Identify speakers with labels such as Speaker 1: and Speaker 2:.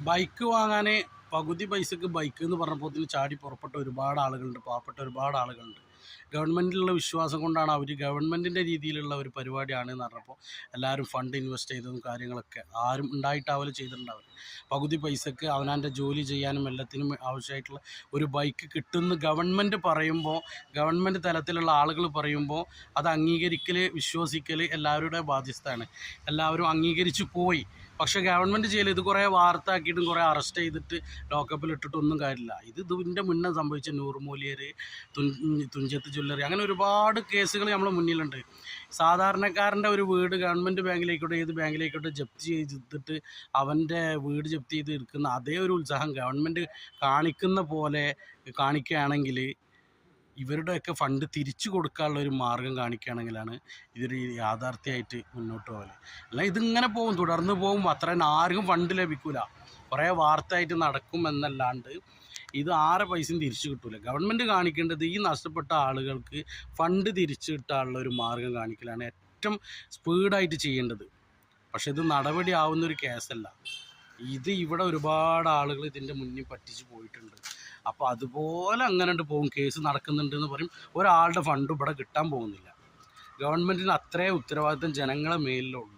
Speaker 1: Bike വാങ്ങാൻ പകുതി പൈസക്ക് ബൈക്ക് എന്ന് പറഞ്ഞപ്പോൾ ചാടി പുറപ്പെട്ട ഒരുപാട് ആളുകളുണ്ട്, പാവപ്പെട്ട ഒരുപാട് ആളുകളുണ്ട്. ഗവൺമെൻറ്റിലുള്ള വിശ്വാസം കൊണ്ടാണ് അവർ ഗവൺമെൻറ്റിൻ്റെ രീതിയിലുള്ള ഒരു പരിപാടിയാണെന്ന് പറഞ്ഞപ്പോൾ എല്ലാവരും ഫണ്ട് ഇൻവെസ്റ്റ് ചെയ്തതും കാര്യങ്ങളൊക്കെ ആരും ഉണ്ടായിട്ടാവലും ചെയ്തിട്ടുണ്ടാവില്ല. പകുതി പൈസക്ക് അവനാൻ്റെ ജോലി ചെയ്യാനും എല്ലാത്തിനും ആവശ്യമായിട്ടുള്ള ഒരു ബൈക്ക് കിട്ടുമെന്ന് ഗവൺമെൻറ് പറയുമ്പോൾ, ഗവൺമെൻറ് തലത്തിലുള്ള ആളുകൾ പറയുമ്പോൾ അത് അംഗീകരിക്കൽ, വിശ്വസിക്കൽ എല്ലാവരുടെ ബാധ്യസ്ഥയാണ്. എല്ലാവരും അംഗീകരിച്ചു പോയി. പക്ഷേ ഗവൺമെൻറ് ചെയ്യൽ ഇത് കുറേ വാർത്ത ആക്കിയിട്ടും കുറേ അറസ്റ്റ് ചെയ്തിട്ട് ലോക്കപ്പിൽ ഇട്ടിട്ടൊന്നും കാര്യമില്ല. ഇതിൻ്റെ മുന്നേ സംഭവിച്ച നൂർ മൂല്യർ, തുഞ്ചത്ത് ജ്വല്ലറി, അങ്ങനെ ഒരുപാട് കേസുകൾ നമ്മളെ മുന്നിലുണ്ട്. സാധാരണക്കാരൻ്റെ ഒരു വീട് ഗവൺമെൻറ് ബാങ്കിലേക്കോട്ടെ ഏത് ബാങ്കിലേക്കോട്ടെ ജപ്തി ചെയ്തിട്ട് അവൻ്റെ വീട് ജപ്തി ചെയ്ത് എടുക്കുന്ന അതേ ഒരു ഉത്സാഹം ഗവൺമെൻറ് കാണിക്കുന്ന പോലെ കാണിക്കുകയാണെങ്കിൽ, ഇവരുടെയൊക്കെ ഫണ്ട് തിരിച്ചു കൊടുക്കാനുള്ള ഒരു മാർഗം കാണിക്കുകയാണെങ്കിലാണ് ഇതൊരു യാഥാർത്ഥ്യമായിട്ട് മുന്നോട്ട് പോകല്. അല്ല ഇതിങ്ങനെ പോകും, തുടർന്ന് പോകും, അത്ര ആർക്കും ഫണ്ട് ലഭിക്കില്ല. കുറേ വാർത്തയായിട്ട് നടക്കും എന്നല്ലാണ്ട് ഇത് ആരെ പൈസയും തിരിച്ചു കിട്ടില്ല. ഗവൺമെൻറ് കാണിക്കേണ്ടത് ഈ നഷ്ടപ്പെട്ട ആളുകൾക്ക് ഫണ്ട് തിരിച്ചു കിട്ടാനുള്ള ഒരു മാർഗം കാണിക്കലാണ് ഏറ്റവും സ്പീഡായിട്ട് ചെയ്യേണ്ടത്. പക്ഷെ ഇത് നടപടി ആവുന്നൊരു കേസല്ല. ഇത് ഇവിടെ ഒരുപാട് ആളുകൾ ഇതിൻ്റെ മുന്നിൽ പറ്റിച്ച് പോയിട്ടുണ്ട്. അപ്പോൾ അതുപോലെ അങ്ങനെ പോകും. കേസ് നടക്കുന്നുണ്ടെന്ന് പറയും, ഒരാളുടെ ഫണ്ട് ഇവിടെ കിട്ടാൻ പോകുന്നില്ല. ഗവൺമെൻറ്റിന് അത്രയും ഉത്തരവാദിത്തം ജനങ്ങളെ മേലിലുള്ളൂ.